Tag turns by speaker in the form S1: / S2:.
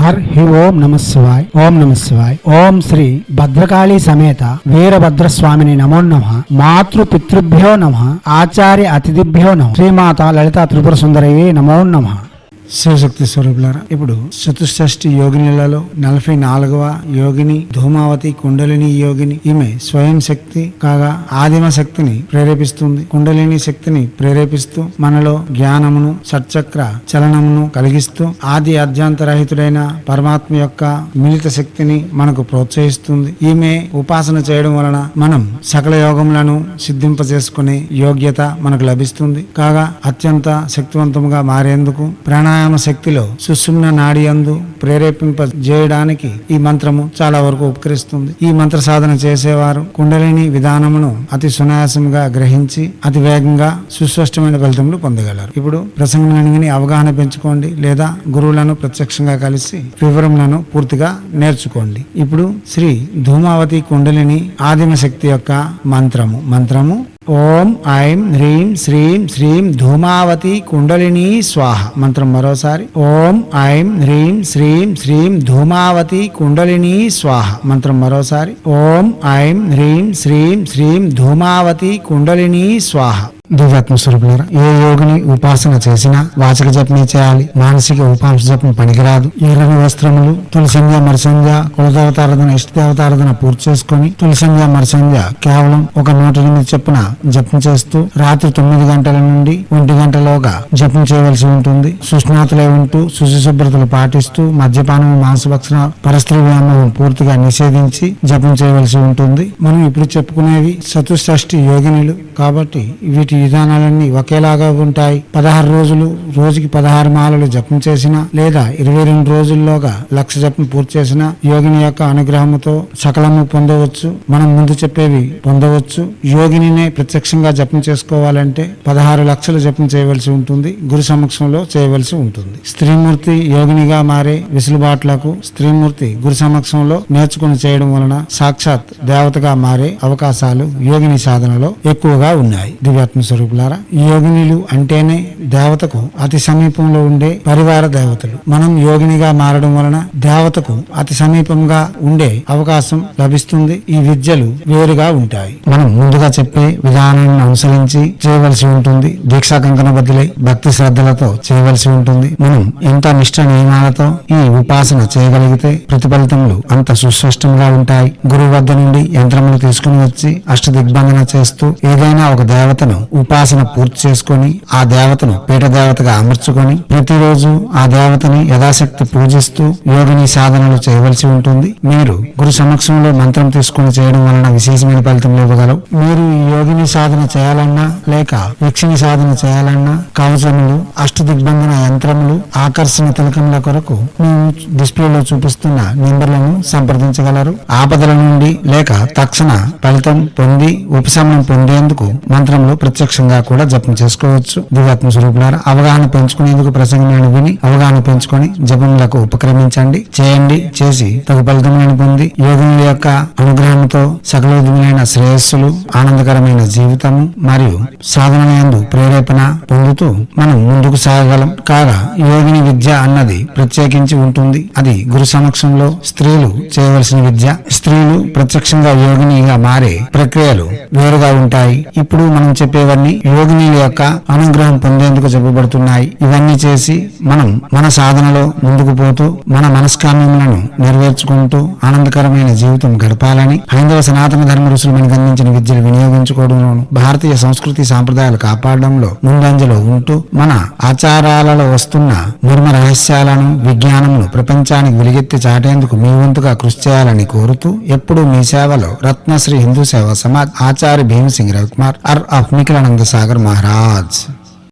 S1: హి ఓం నమ శివాయ్. ఓం నమ శివాయ్. ఓం శ్రీ భద్రకాళీ సమేత వీరభద్రస్వామిని నమో నమః. మాతృ పితృభ్యో నమః. ఆచార్య అతిథిభ్యో నమః. శ్రీమాత లలితా త్రిపుర సుందరయే నమో నమః. శివశక్తి స్వరూపులారా, ఇప్పుడు చతుషష్ఠి యోగినిలలో 44వ యోగిని ధూమావతి కుండలిని యోగిని. ఈమె స్వయం శక్తి కాగా ఆదిమ శక్తిని ప్రేరేపిస్తుంది. కుండలిని శక్తిని ప్రేరేపిస్తూ మనలో జ్ఞానమును సచ్చక్ర చలనమును కలిగిస్తూ ఆది అధ్యాంతరహితుడైన పరమాత్మ యొక్క మిళిత శక్తిని మనకు ప్రోత్సహిస్తుంది. ఈమె ఉపాసన చేయడం వలన మనం సకల యోగములను సిద్ధింపజేసుకునే యోగ్యత మనకు లభిస్తుంది. కాగా అత్యంత శక్తివంతముగా మారేందుకు ప్రాణాయామ శక్తిలో సుషుమ్న నాడి యందు ప్రేరేపింపజేయడానికి ఈ మంత్రము చాలా వరకు ఉపకరిస్తుంది. ఈ మంత్ర సాధన చేసేవారు కుండలిని విధానమును అతి సునాయాసంగా గ్రహించి అతి వేగంగా సుస్పష్టమైన ఫలితములు పొందగలరు. ఇప్పుడు ప్రసంగాన్ని అవగాహన పెంచుకోండి, లేదా గురువులను ప్రత్యక్షంగా కలిసి వివరములను పూర్తిగా నేర్చుకోండి. ఇప్పుడు శ్రీ ధూమావతి కుండలిని ఆదిమ శక్తి యొక్క మంత్రము ఓం ఐం హ్రీం శ్రీం శ్రీం ధూమావతి కుండలిని స్వాహ. మంత్రం మరోసారి ఓం ఐం హ్రీం శ్రీం శ్రీం ధూమావతి కుండలిని స్వాహ. మంత్రం మరోసారి ఓం ఐం హ్రీం శ్రీం శ్రీం ధూమావతి కుండలిని స్వాహ. దివ్యాత్మ స్వరూపులారా, ఏ యోగిని ఉపాసన చేసినా వాచక జపమే చేయాలి. మానసిక ఉపాంశ జపం పనికిరాదు. ఎర్రని వస్త్రములు, తులసింజ మరసంజ, కులదేవతారాధన ఇష్టదేవతారాధన పూర్తి చేసుకుని తులసింజ మరసంజ కేవలం ఒక 108 చొప్పున జపం చేస్తూ రాత్రి 9 గంటల నుండి 1 గంటలోగా జపం చేయవలసి ఉంటుంది. సుష్ణాతులై ఉంటూ శుచి శుభ్రతలు పాటిస్తూ మద్యపానం మాంసభక్షణ పరస్త్రీ వ్యామోహం పూర్తిగా నిషేధించి జపం చేయవలసి ఉంటుంది. మనం ఇప్పుడు చెప్పుకునేవి చతుషష్ఠి యోగినులు కాబట్టి వీటి విధానాలన్నీ ఒకేలాగా ఉంటాయి. 16 రోజులు రోజుకి 16 మాలలు జపం చేసినా లేదా 22 రోజుల్లోగా 1,00,000 జపం పూర్తి చేసిన యోగిని యొక్క అనుగ్రహముతో సకలము పొందవచ్చు. మనం ముందు చెప్పేవి పొందవచ్చు. యోగినినే ప్రత్యక్షంగా జపం చేసుకోవాలంటే 16 లక్షలు జపం చేయవలసి ఉంటుంది. గురు సమక్షంలో చేయవలసి ఉంటుంది. స్త్రీమూర్తి యోగినిగా మారే విసులుబాట్లకు స్త్రీమూర్తి గురు సమక్షంలో నేర్చుకుని చేయడం వలన సాక్షాత్ దేవతగా మారే అవకాశాలు యోగిని సాధనలో ఎక్కువగా ఉన్నాయి. దివ్యాత్మ స్వరూపులారా, యోగినిలు అంటేనే దేవతకు అతి సమీపంలో ఉండే పరివార దేవతలు. మనం యోగినిగా మారడం వలన దేవతకు అతి సమీపంగా ఉండే అవకాశం లభిస్తుంది. ఈ విద్యలు వేరుగా ఉంటాయి. మనం ముందుగా చెప్పే విధానాన్ని అనుసరించి చేయవలసి ఉంటుంది. దీక్షా కంకణ బదిలై భక్తి శ్రద్ధలతో చేయవలసి ఉంటుంది. మనం ఎంత నిష్ఠ నియమాలతో ఈ ఉపాసన చేయగలిగితే ప్రతిఫలితములు అంత సుస్పష్టంగా ఉంటాయి. గురువు వద్ద నుండి యంత్రములు తీసుకుని వచ్చి అష్ట దిగ్బంధన చేస్తూ ఏదైనా ఒక దేవతను ఉపాసన పూర్తి చేసుకుని ఆ దేవతను పీఠ దేవతగా అమర్చుకొని ప్రతిరోజు ఆ దేవతని యథాశక్తి పూజిస్తూ యోగిని సాధనలు చేయవలసి ఉంటుంది. మీరు గురు సమక్షంలో మంత్రం తీసుకుని చేయడం వలన విశేషమైన ఫలితములు ఇవ్వగలవు. మీరు ఈ యోగిని సాధన చేయాలన్నా లేక యక్షిని సాధన చేయాలన్నా కవచములు, అష్ట దిగ్బంధన యంత్రములు, ఆకర్షణ తిలకముల కొరకు మేము డిస్ప్లేలో చూపిస్తున్న నెంబర్లను సంప్రదించగలరు. ఆపదల నుండి లేక తక్షణ ఫలితం పొంది ఉపశమనం పొందేందుకు మంత్రంలో ప్రత్యక్షంగా కూడా జపం చేసుకోవచ్చు. దివ్యాత్మ స్వరూపులారా, అవగాహన పెంచుకునేందుకు ప్రసంగాన్ని విని అవగాహన పెంచుకొని జపములకు ఉపక్రమించండి. చేయండి. చేసి తగు ఫలితములను పొంది యోగుల యొక్క అనుగ్రహంతో సకల విధములైన శ్రేయస్సులు, ఆనందకరమైన జీవితము మరియు సాధన యందు ప్రేరేపణ పొందుతూ మనం ముందుకు సాగగలం. కాగా యోగిని విద్య అన్నది ప్రత్యేకించి ఉంటుంది. అది గురు సమక్షంలో స్త్రీలు చేయవలసిన విద్య. స్త్రీలు ప్రత్యక్షంగా యోగినిగా మారే ప్రక్రియలు వేరుగా ఉంటాయి. ఇప్పుడు మనం చెప్పేవన్నీ యోగినీల యొక్క అనుగ్రహం పొందేందుకు చెప్పబడుతున్నాయి. ఇవన్నీ చేసి మనం మన సాధనలో ముందుకు పోతూ మన మనస్కామ్యములను నెరవేర్చుకుంటూ ఆనందకరమైన జీవితం గడపాలని హైందవ సనాతన ధర్మ ఋషులు మనకు అందించిన విద్యలు వినియోగించుకోవడంలోను భారతీయ సంస్కృతి సాంప్రదాయాలు కాపాడడంలో ముందంజలో ఉంటూ మన ఆచారాలలో వస్తున్న మర్మ రహస్యాలను విజ్ఞానమును ప్రపంచానికి వెలుగెత్తి చాటేందుకు మీ వంతుగా కృషి చేయాలని కోరుతూ ఎప్పుడూ మీ సేవలో రత్నశ్రీ హిందూ సేవా సమాజ్ ఆచార్య భీమసింగ్ రవికుమార్ ఆఫ్ నిఖిలానంద సాగర్ మహారాజ్.